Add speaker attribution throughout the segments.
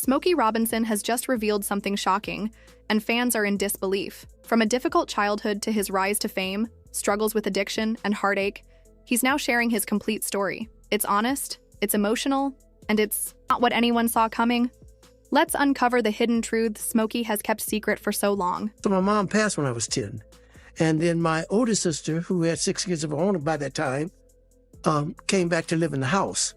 Speaker 1: Smokey Robinson has just revealed something shocking, and fans are in disbelief. From a difficult childhood to his rise to fame, struggles with addiction, and heartache, he's now sharing his complete story. It's honest, it's emotional, and it's not what anyone saw coming. Let's uncover the hidden truths Smokey has kept secret for so long.
Speaker 2: So my mom passed when I was 10. And then my older sister, who had 6 kids of her own by that time, came back to live in the house.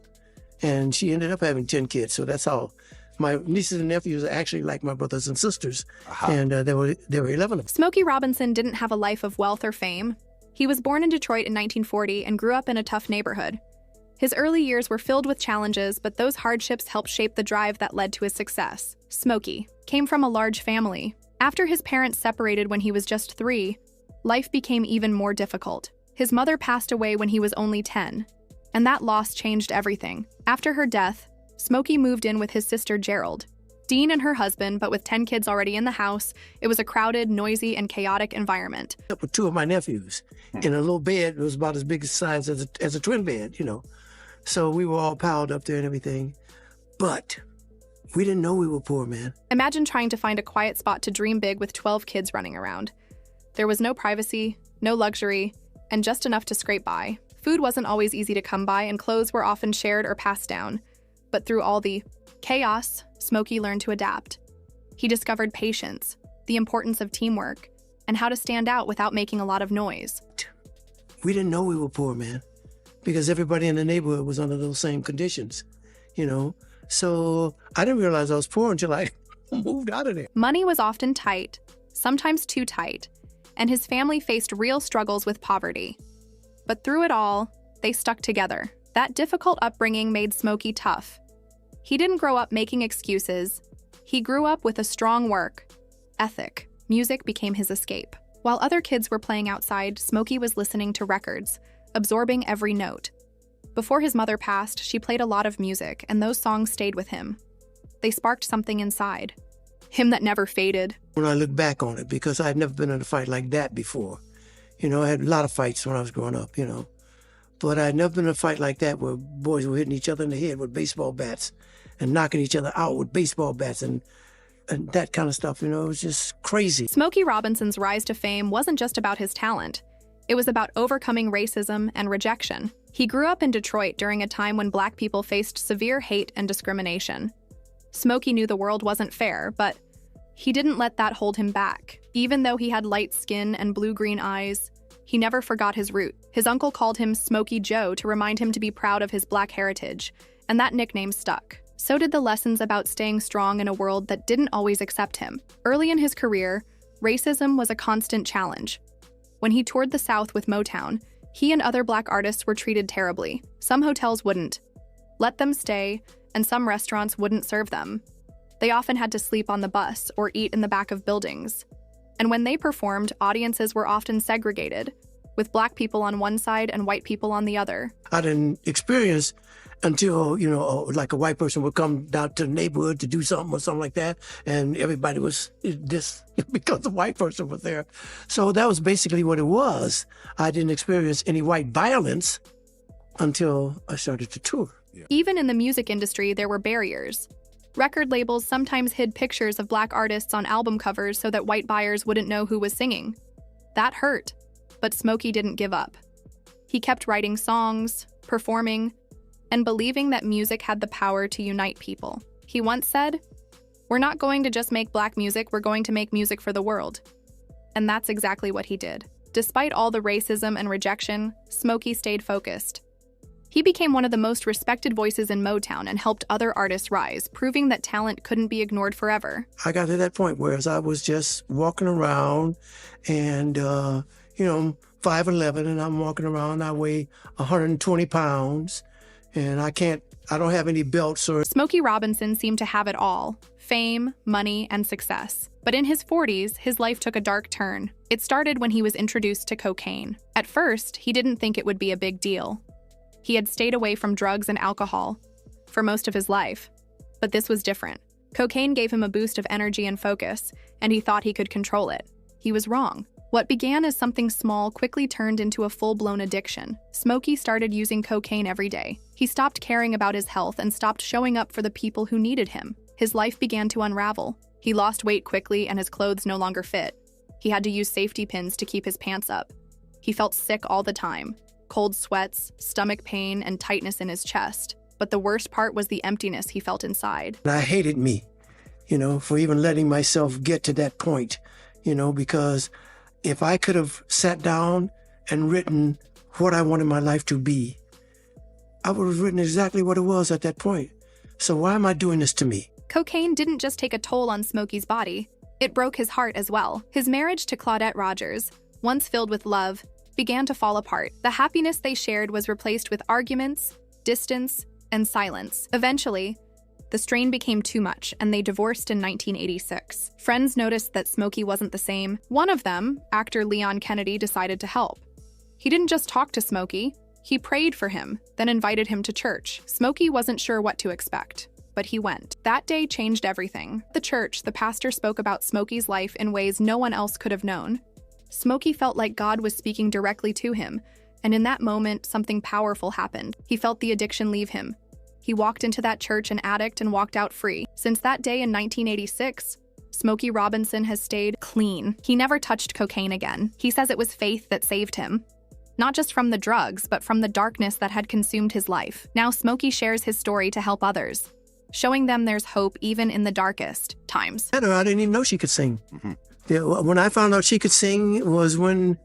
Speaker 2: And she ended up having 10 kids. So that's how my nieces and nephews are actually like my brothers and sisters. And there were 11 of them.
Speaker 1: Smokey Robinson didn't have a life of wealth or fame. He was born in Detroit in 1940 and grew up in a tough neighborhood. His early years were filled with challenges, but those hardships helped shape the drive that led to his success. Smokey came from a large family. After his parents separated when he was just 3, life became even more difficult. His mother passed away when he was only 10, and that loss changed everything. After her death, Smokey moved in with his sister Gerald, Dean and her husband, but with 10 kids already in the house, it was a crowded, noisy, and chaotic environment.
Speaker 2: With 2 of my nephews in a little bed. It was about as big a size as a twin bed, you know. So we were all piled up there and everything. But we didn't know we were poor, man.
Speaker 1: Imagine trying to find a quiet spot to dream big with 12 kids running around. There was no privacy, no luxury, and just enough to scrape by. Food wasn't always easy to come by, and clothes were often shared or passed down. But through all the chaos, Smokey learned to adapt. He discovered patience, the importance of teamwork, and how to stand out without making a lot of noise.
Speaker 2: We didn't know we were poor, man, because everybody in the neighborhood was under those same conditions, you know. So I didn't realize I was poor until I moved out of there.
Speaker 1: Money was often tight, sometimes too tight, and his family faced real struggles with poverty. But through it all, they stuck together. That difficult upbringing made Smokey tough. He didn't grow up making excuses. He grew up with a strong work ethic. Music became his escape. While other kids were playing outside, Smokey was listening to records, absorbing every note. Before his mother passed, she played a lot of music, and those songs stayed with him. They sparked something inside, him that never faded.
Speaker 2: When I look back on it, because I had never been in a fight like that before. You know, I had a lot of fights when I was growing up, you know. But I had never been in a fight like that where boys were hitting each other in the head with baseball bats and knocking each other out with baseball bats and that kind of stuff, you know. It was just crazy.
Speaker 1: Smokey Robinson's rise to fame wasn't just about his talent. It was about overcoming racism and rejection. He grew up in Detroit during a time when Black people faced severe hate and discrimination. Smokey knew the world wasn't fair, but he didn't let that hold him back. Even though he had light skin and blue-green eyes, he never forgot his root. His uncle called him Smokey Joe to remind him to be proud of his Black heritage, and that nickname stuck. So did the lessons about staying strong in a world that didn't always accept him. Early in his career, racism was a constant challenge. When he toured the South with Motown, he and other Black artists were treated terribly. Some hotels wouldn't let them stay, and some restaurants wouldn't serve them. They often had to sleep on the bus or eat in the back of buildings. And when they performed, audiences were often segregated, with Black people on one side and white people on the other.
Speaker 2: I didn't experience until, you know, like a white person would come down to the neighborhood to do something or something like that, and everybody was this because the white person was there. So that was basically what it was. I didn't experience any white violence until I started to tour.
Speaker 1: Even in the music industry, there were barriers. Record labels sometimes hid pictures of Black artists on album covers so that white buyers wouldn't know who was singing. That hurt, but Smokey didn't give up. He kept writing songs, performing, and believing that music had the power to unite people. He once said, "We're not going to just make Black music, we're going to make music for the world." And that's exactly what he did. Despite all the racism and rejection, Smokey stayed focused. He became one of the most respected voices in Motown and helped other artists rise, proving that talent couldn't be ignored forever.
Speaker 2: I got to that point where I was just walking around and, you know, 5'11", and I'm walking around, I weigh 120 pounds, and I don't have any belts or...
Speaker 1: Smokey Robinson seemed to have it all: fame, money, and success. But in his 40s, his life took a dark turn. It started when he was introduced to cocaine. At first, he didn't think it would be a big deal. He had stayed away from drugs and alcohol for most of his life, but this was different. Cocaine gave him a boost of energy and focus, and he thought he could control it. He was wrong. What began as something small quickly turned into a full-blown addiction. Smokey started using cocaine every day. He stopped caring about his health and stopped showing up for the people who needed him. His life began to unravel. He lost weight quickly and his clothes no longer fit. He had to use safety pins to keep his pants up. He felt sick all the time, cold sweats, stomach pain, and tightness in his chest. But the worst part was the emptiness he felt inside.
Speaker 2: I hated me, for even letting myself get to that point, because if I could have sat down and written what I wanted my life to be, I would have written exactly what it was at that point. So why am I doing this to me?
Speaker 1: Cocaine didn't just take a toll on Smokey's body, it broke his heart as well. His marriage to Claudette Rogers, once filled with love, began to fall apart. The happiness they shared was replaced with arguments, distance, and silence. Eventually, the strain became too much, and they divorced in 1986. Friends noticed that Smokey wasn't the same. One of them, actor Leon Kennedy, decided to help. He didn't just talk to Smokey, he prayed for him, then invited him to church. Smokey wasn't sure what to expect, but he went. That day changed everything. At the church, the pastor spoke about Smokey's life in ways no one else could have known. Smokey felt like God was speaking directly to him, and in that moment, something powerful happened. He felt the addiction leave him. He walked into that church an addict and walked out free. Since that day in 1986, Smokey Robinson has stayed clean. He never touched cocaine again. He says it was faith that saved him. Not just from the drugs, but from the darkness that had consumed his life. Now Smokey shares his story to help others, showing them there's hope even in the darkest times.
Speaker 2: I didn't even know she could sing. When I found out she could sing was when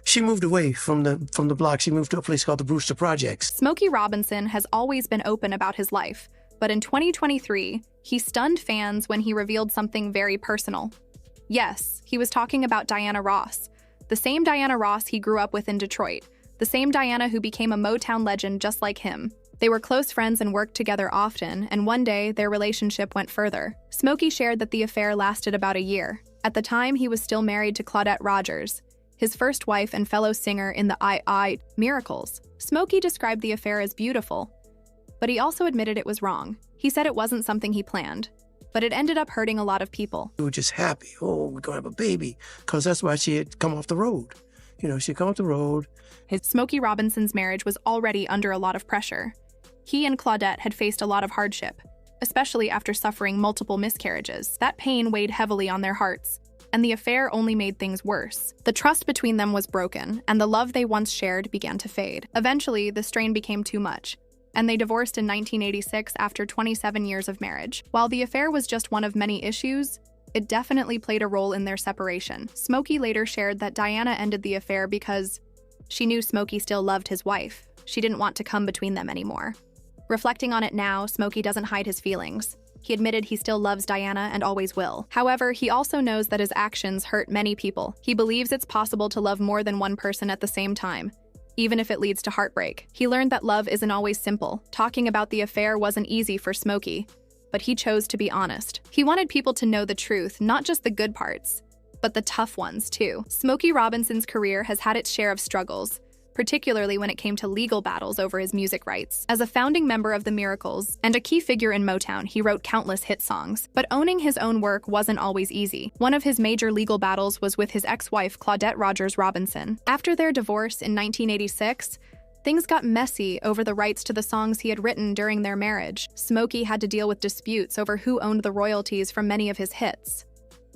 Speaker 2: she moved away from the block. She moved to a place called the Brewster Projects.
Speaker 1: Smokey Robinson has always been open about his life, but in 2023, he stunned fans when he revealed something very personal. Yes, he was talking about Diana Ross, the same Diana Ross he grew up with in Detroit, the same Diana who became a Motown legend just like him. They were close friends and worked together often, and one day their relationship went further. Smokey shared that the affair lasted about a year. At the time, he was still married to Claudette Rogers, his first wife and fellow singer in the I Miracles. Smokey described the affair as beautiful, but he also admitted it was wrong. He said it wasn't something he planned, but it ended up hurting a lot of people.
Speaker 2: We were just happy. Oh, we're going to have a baby, because that's why she had come off the road. She'd come off the road.
Speaker 1: Smokey Robinson's marriage was already under a lot of pressure. He and Claudette had faced a lot of hardship, especially after suffering multiple miscarriages. That pain weighed heavily on their hearts, and the affair only made things worse. The trust between them was broken, and the love they once shared began to fade. Eventually, the strain became too much, and they divorced in 1986 after 27 years of marriage. While the affair was just one of many issues, it definitely played a role in their separation. Smokey later shared that Diana ended the affair because she knew Smokey still loved his wife. She didn't want to come between them anymore. Reflecting on it now, Smokey doesn't hide his feelings. He admitted he still loves Diana and always will. However, he also knows that his actions hurt many people. He believes it's possible to love more than one person at the same time, even if it leads to heartbreak. He learned that love isn't always simple. Talking about the affair wasn't easy for Smokey, but he chose to be honest. He wanted people to know the truth, not just the good parts, but the tough ones too. Smokey Robinson's career has had its share of struggles, particularly when it came to legal battles over his music rights. As a founding member of the Miracles and a key figure in Motown, he wrote countless hit songs. But owning his own work wasn't always easy. One of his major legal battles was with his ex-wife, Claudette Rogers Robinson. After their divorce in 1986, things got messy over the rights to the songs he had written during their marriage. Smokey had to deal with disputes over who owned the royalties from many of his hits.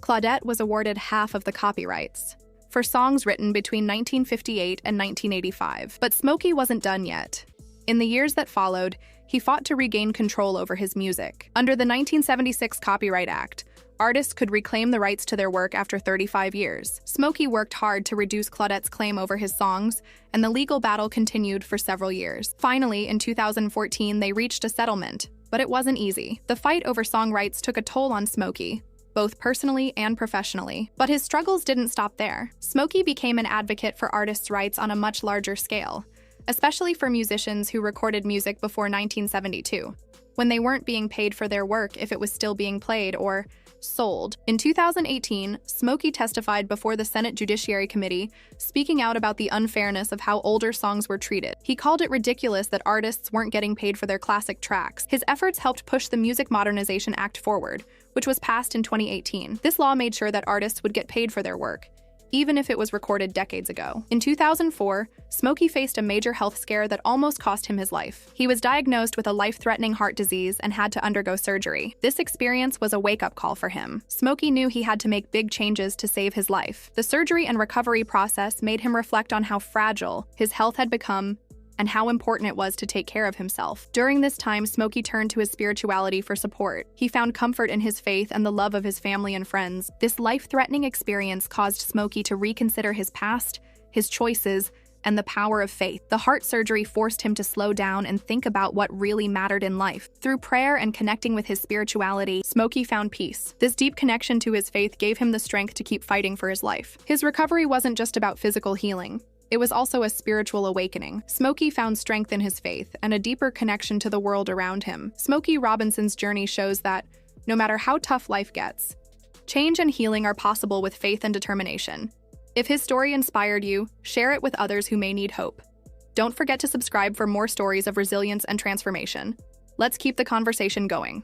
Speaker 1: Claudette was awarded half of the copyrights for songs written between 1958 and 1985. But Smokey wasn't done yet. In the years that followed, he fought to regain control over his music. Under the 1976 Copyright Act, artists could reclaim the rights to their work after 35 years. Smokey worked hard to reduce Claudette's claim over his songs, and the legal battle continued for several years. Finally, in 2014, they reached a settlement, but it wasn't easy. The fight over song rights took a toll on Smokey, both personally and professionally. But his struggles didn't stop there. Smokey became an advocate for artists' rights on a much larger scale, especially for musicians who recorded music before 1972, when they weren't being paid for their work if it was still being played or sold. In 2018, Smokey testified before the Senate Judiciary Committee, speaking out about the unfairness of how older songs were treated. He called it ridiculous that artists weren't getting paid for their classic tracks. His efforts helped push the Music Modernization Act forward, which was passed in 2018. This law made sure that artists would get paid for their work, even if it was recorded decades ago. In 2004, Smokey faced a major health scare that almost cost him his life. He was diagnosed with a life-threatening heart disease and had to undergo surgery. This experience was a wake-up call for him. Smokey knew he had to make big changes to save his life. The surgery and recovery process made him reflect on how fragile his health had become and how important it was to take care of himself. During this time, Smokey turned to his spirituality for support. He found comfort in his faith and the love of his family and friends. This life-threatening experience caused Smokey to reconsider his past, his choices, and the power of faith. The heart surgery forced him to slow down and think about what really mattered in life. Through prayer and connecting with his spirituality, Smokey found peace. This deep connection to his faith gave him the strength to keep fighting for his life. His recovery wasn't just about physical healing. It was also a spiritual awakening. Smokey found strength in his faith and a deeper connection to the world around him. Smokey Robinson's journey shows that, no matter how tough life gets, change and healing are possible with faith and determination. If his story inspired you, share it with others who may need hope. Don't forget to subscribe for more stories of resilience and transformation. Let's keep the conversation going.